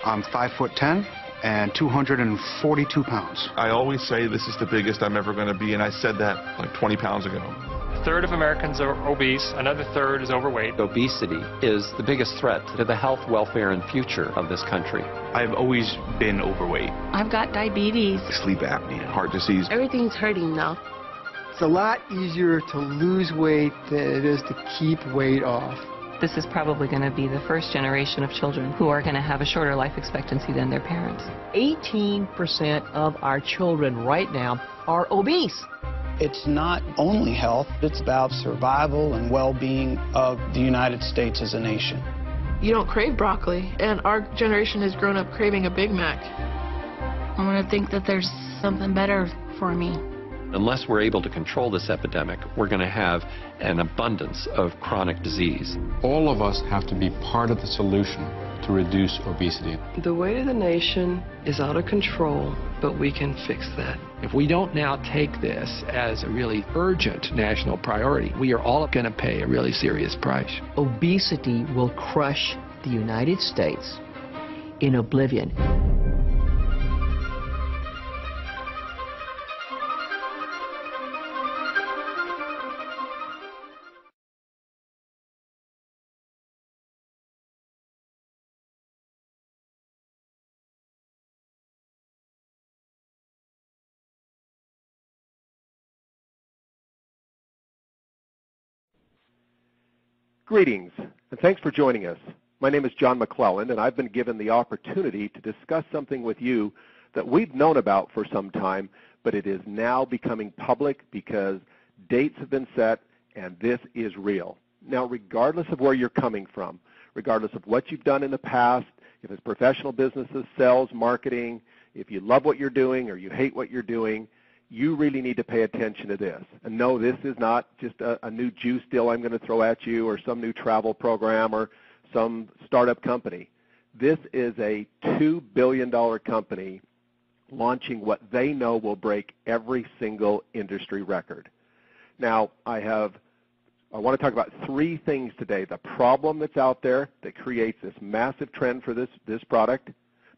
I'm 5'10" and 242 pounds. I always say this is the biggest I'm ever going to be, and I said that like 20 pounds ago. A third of Americans are obese, another third is overweight. Obesity is the biggest threat to the health, welfare, and future of this country. I've always been overweight. I've got diabetes. Sleep apnea, heart disease. Everything's hurting now. It's a lot easier to lose weight than it is to keep weight off. This is probably going to be the first generation of children who are going to have a shorter life expectancy than their parents. 18% of our children right now are obese. It's not only health, it's about survival and well-being of the United States as a nation. You don't crave broccoli, and our generation has grown up craving a Big Mac. I want to think that there's something better for me. Unless we're able to control this epidemic, we're going to have an abundance of chronic disease. All of us have to be part of the solution to reduce obesity. The weight of the nation is out of control, but we can fix that. If we don't now take this as a really urgent national priority, we are all going to pay a really serious price. Obesity will crush the United States in oblivion. Greetings, and thanks for joining us. My name is John McClelland, and I've been given the opportunity to discuss something with you that we've known about for some time, but it is now becoming public because dates have been set, and this is real. Now, regardless of where you're coming from, regardless of what you've done in the past, if it's professional businesses, sales, marketing, if you love what you're doing or you hate what you're doing, you really need to pay attention to this. And no, this is not just a new juice deal I'm going to throw at you or some new travel program or some startup company. This is a $2 billion company launching what they know will break every single industry record. Now, I want to talk about three things today: the problem that's out there that creates this massive trend for this product,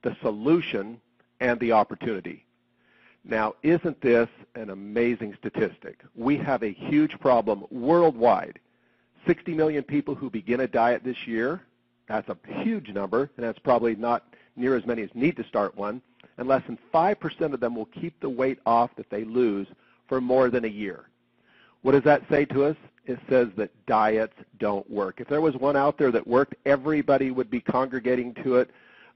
the solution, and the opportunity. Now, isn't this an amazing statistic? We have a huge problem worldwide. 60 million people who begin a diet this year. That's a huge number, and that's probably not near as many as need to start one. And less than 5% of them will keep the weight off that they lose for more than a year. What does that say to us? It says that diets don't work. If there was one out there that worked, everybody would be congregating to it,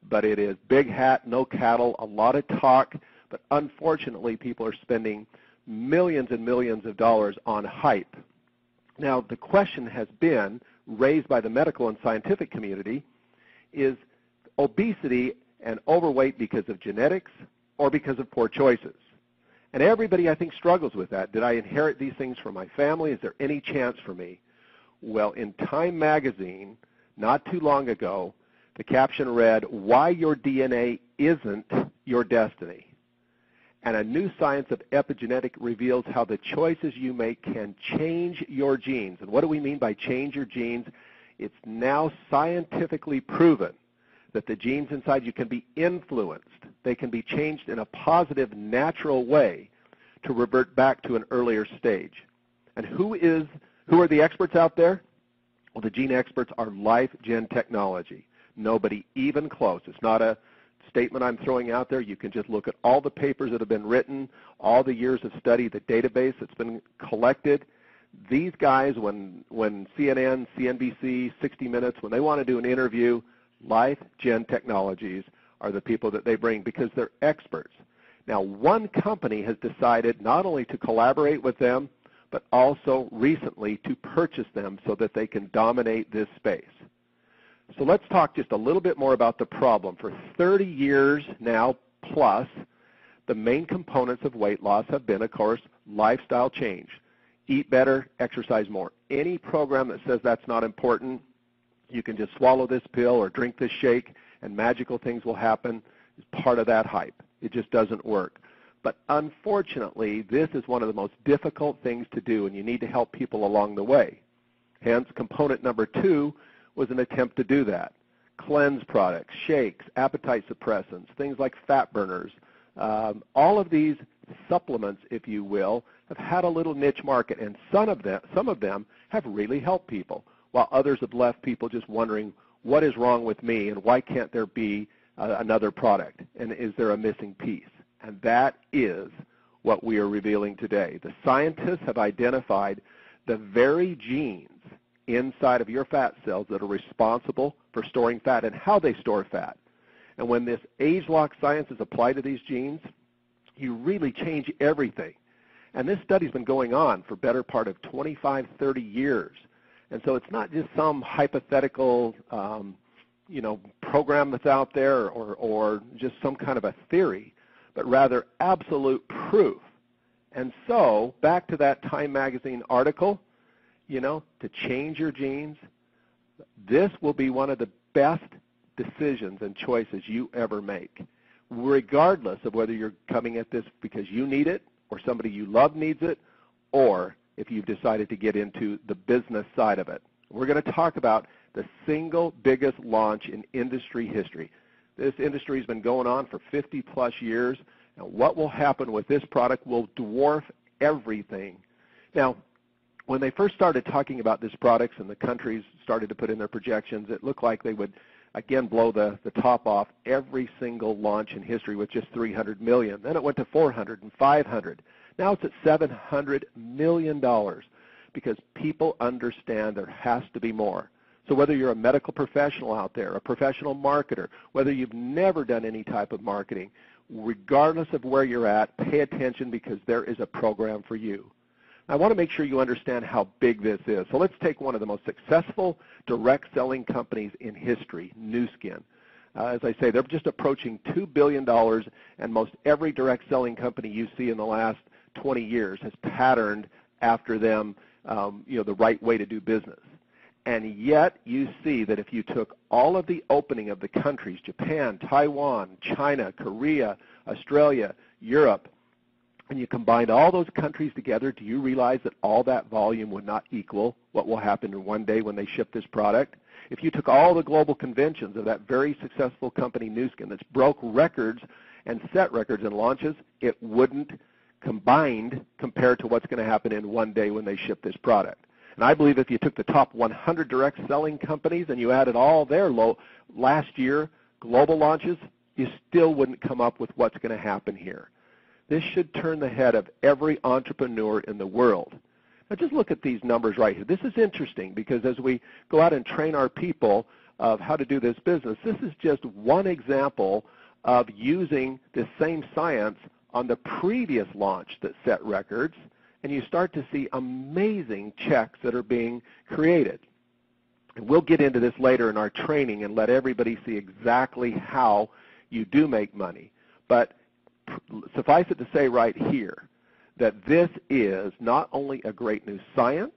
but it is big hat, no cattle, a lot of talk. But unfortunately, people are spending millions and millions of dollars on hype. Now, the question has been raised by the medical and scientific community, is obesity and overweight because of genetics or because of poor choices? And everybody, I think, struggles with that. Did I inherit these things from my family? Is there any chance for me? Well, in Time magazine, not too long ago, the caption read, "Why Your DNA Isn't Your Destiny." And a new science of epigenetic reveals how the choices you make can change your genes. And what do we mean by change your genes? It's now scientifically proven that the genes inside you can be influenced. They can be changed in a positive, natural way to revert back to an earlier stage. And who are the experts out there? Well, the gene experts are LifeGen Technology. Nobody even close. It's not a statement I'm throwing out there. You can just look at all the papers that have been written, all the years of study, the database that's been collected. These guys, when CNN, CNBC, 60 Minutes, when they want to do an interview, LifeGen Technologies are the people that they bring because they're experts. Now, one company has decided not only to collaborate with them, but also recently to purchase them so that they can dominate this space. So let's talk just a little bit more about the problem. For 30 years now plus, the main components of weight loss have been, of course, lifestyle change. Eat better, exercise more. Any program that says that's not important, you can just swallow this pill or drink this shake and magical things will happen, is part of that hype. It just doesn't work. But unfortunately, this is one of the most difficult things to do, and you need to help people along the way. Hence, component number 2 was an attempt to do that. cleanse products, shakes, appetite suppressants, things like fat burners. All of these supplements, if you will, have had a little niche market, and some of them have really helped people, while others have left people just wondering, what is wrong with me, and why can't there be another product, and is there a missing piece? And that is what we are revealing today. The scientists have identified the very genes inside of your fat cells that are responsible for storing fat and how they store fat. And when this age-lock science is applied to these genes, you really change everything. And this study's been going on for better part of 25, 30 years. And so it's not just some hypothetical program that's out there or just some kind of a theory, but rather absolute proof. And so, back to that Time Magazine article, to change your genes, this will be one of the best decisions and choices you ever make, regardless of whether you're coming at this because you need it or somebody you love needs it, or if you've decided to get into the business side of it. We're going to talk about the single biggest launch in industry history. This industry has been going on for 50-plus years, and what will happen with this product will dwarf everything. Now, when they first started talking about this product and the countries started to put in their projections, it looked like they would, again, blow the top off every single launch in history with just $300 million. Then it went to $400 and $500. Now it's at $700 million because people understand there has to be more. So whether you're a medical professional out there, a professional marketer, whether you've never done any type of marketing, regardless of where you're at, pay attention because there is a program for you. I want to make sure you understand how big this is. So let's take one of the most successful direct selling companies in history, Nu Skin. As I say, they're just approaching $2 billion, and most every direct selling company you see in the last 20 years has patterned after them, the right way to do business. And yet you see that if you took all of the opening of the countries, Japan, Taiwan, China, Korea, Australia, Europe, and you combined all those countries together, do you realize that all that volume would not equal what will happen in one day when they ship this product? If you took all the global conventions of that very successful company, Nu Skin, that's broke records and set records in launches, it wouldn't combined compared to what's going to happen in one day when they ship this product. And I believe if you took the top 100 direct selling companies and you added all their last year global launches, you still wouldn't come up with what's going to happen here. This should turn the head of every entrepreneur in the world. Now just look at these numbers right here. This is interesting because as we go out and train our people of how to do this business, this is just one example of using the same science on the previous launch that set records, and you start to see amazing checks that are being created. And we'll get into this later in our training and let everybody see exactly how you do make money. But suffice it to say right here that this is not only a great new science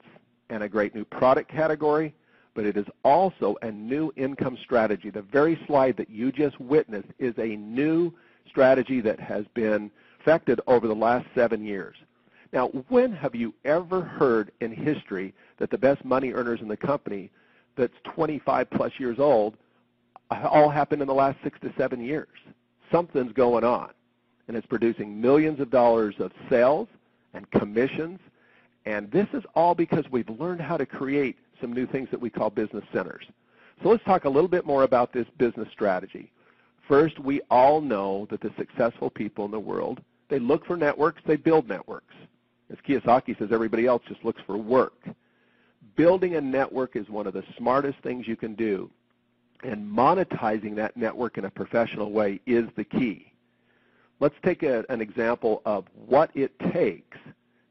and a great new product category, but it is also a new income strategy. The very slide that you just witnessed is a new strategy that has been perfected over the last 7 years. Now, when have you ever heard in history that the best money earners in the company that's 25-plus years old all happened in the last 6 to 7 years? Something's going on. And it's producing millions of dollars of sales and commissions. And this is all because we've learned how to create some new things that we call business centers. So let's talk a little bit more about this business strategy. First, we all know that the successful people in the world, they look for networks, they build networks. As Kiyosaki says, everybody else just looks for work. Building a network is one of the smartest things you can do. And monetizing that network in a professional way is the key. Let's take an example of what it takes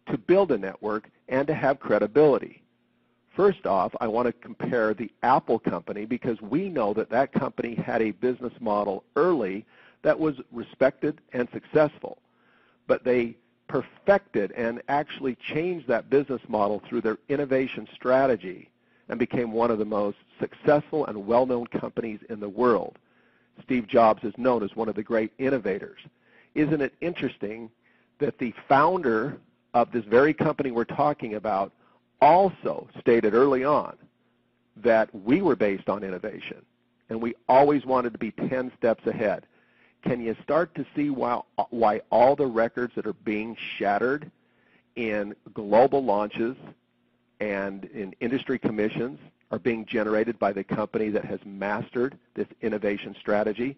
to build a network and to have credibility. First off, I want to compare the Apple company because we know that that company had a business model early that was respected and successful. But they perfected and actually changed that business model through their innovation strategy and became one of the most successful and well-known companies in the world. Steve Jobs is known as one of the great innovators. Isn't it interesting that the founder of this very company we're talking about also stated early on that we were based on innovation. and we always wanted to be 10 steps ahead. Can you start to see why all the records that are being shattered in global launches and in industry commissions are being generated by the company that has mastered this innovation strategy?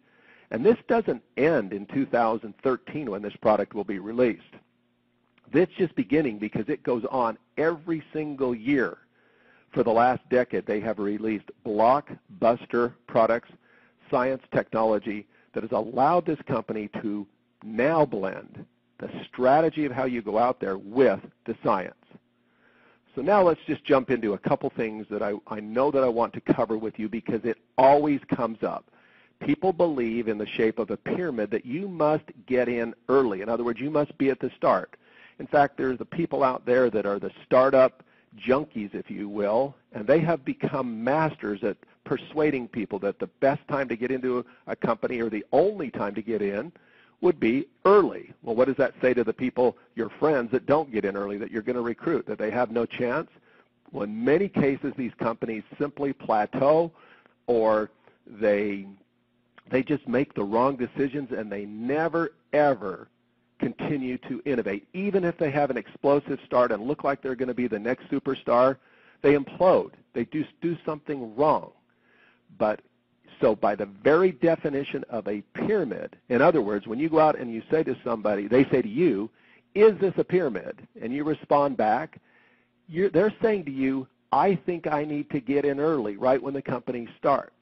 And this doesn't end in 2013 when this product will be released. This is just beginning because it goes on every single year. For the last decade, they have released blockbuster products, science, technology that has allowed this company to now blend the strategy of how you go out there with the science. So now let's just jump into a couple things that I know that I want to cover with you because it always comes up. People believe in the shape of a pyramid that you must get in early. In other words, you must be at the start. In fact, there's the people out there that are the startup junkies, if you will, and they have become masters at persuading people that the best time to get into a company or the only time to get in would be early. Well, what does that say to the people, your friends, that don't get in early, that you're going to recruit, that they have no chance? Well, in many cases, these companies simply plateau, or they just make the wrong decisions, and they never, ever continue to innovate. Even if they have an explosive start and look like they're going to be the next superstar, they implode. They do something wrong. So by the very definition of a pyramid, in other words, when you go out and you say to somebody, they say to you, is this a pyramid? And you respond back, they're saying to you, I think I need to get in early, right when the company starts.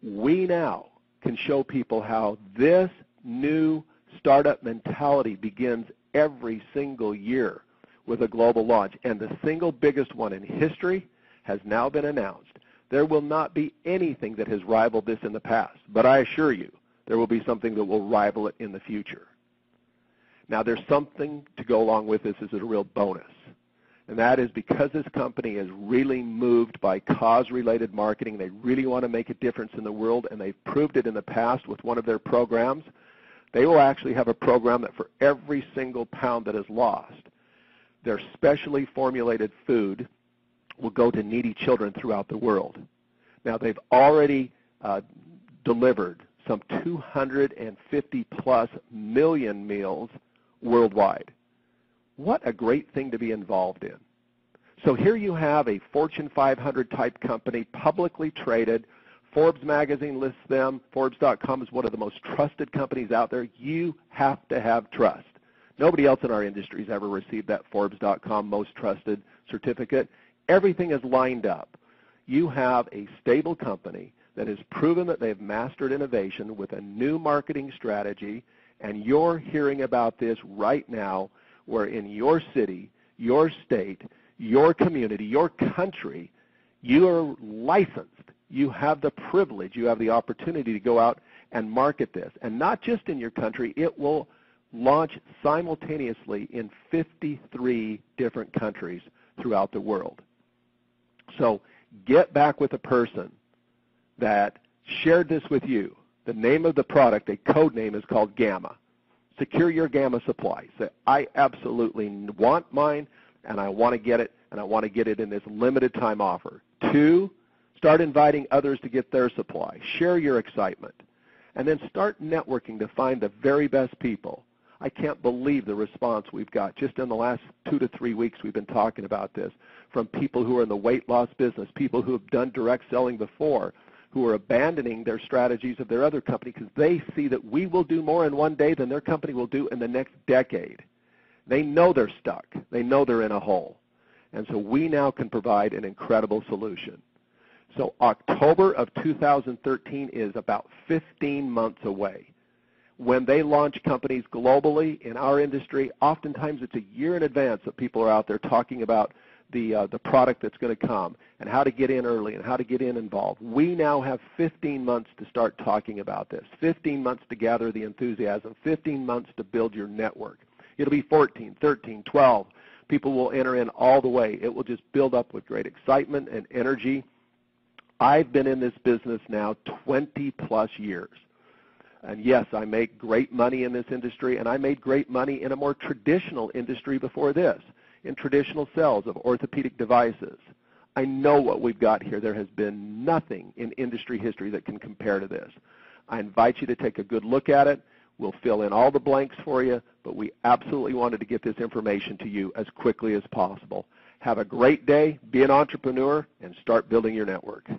We now can show people how this new startup mentality begins every single year with a global launch. And the single biggest one in history has now been announced. There will not be anything that has rivaled this in the past, but I assure you there will be something that will rival it in the future. Now, there's something to go along with this as a real bonus, and that is because this company is really moved by cause-related marketing. They really want to make a difference in the world, and they've proved it in the past with one of their programs. They will actually have a program that for every single pound that is lost, their specially formulated food will go to needy children throughout the world. Now, they've already delivered some 250+ million meals worldwide. What a great thing to be involved in. So here you have a Fortune 500 type company, publicly traded. Forbes magazine lists them. Forbes.com is one of the most trusted companies out there. You have to have trust. Nobody else in our industry has ever received that Forbes.com most trusted certificate. Everything is lined up. You have a stable company that has proven that they've mastered innovation with a new marketing strategy, and you're hearing about this right now, where in your city, your state, your community, your country, you are licensed. You have the privilege, you have the opportunity to go out and market this. And not just in your country, it will launch simultaneously in 53 different countries throughout the world. So get back with a person that shared this with you. The name of the product, a code name, is called Gamma. Secure your Gamma supply. Say, I absolutely want mine, and I want to get it, and I want to get it in this limited time offer. 2, start inviting others to get their supply. Share your excitement. And then start networking to find the very best people. I can't believe the response we've got. Just in the last 2 to 3 weeks we've been talking about this, from people who are in the weight loss business, people who have done direct selling before, who are abandoning their strategies of their other company because they see that we will do more in one day than their company will do in the next decade. They know they're stuck. They know they're in a hole. And so we now can provide an incredible solution. So October of 2013 is about 15 months away. When they launch companies globally in our industry, oftentimes it's a year in advance that people are out there talking about the product that's going to come and how to get in early and how to get involved. We now have 15 months to start talking about this, 15 months to gather the enthusiasm, 15 months to build your network. It'll be 14, 13, 12. People will enter in all the way. It will just build up with great excitement and energy. I've been in this business now 20+ years. And yes, I make great money in this industry, and I made great money in a more traditional industry before this, in traditional sales of orthopedic devices. I know what we've got here. There has been nothing in industry history that can compare to this. I invite you to take a good look at it. We'll fill in all the blanks for you, but we absolutely wanted to get this information to you as quickly as possible. Have a great day, be an entrepreneur, and start building your network.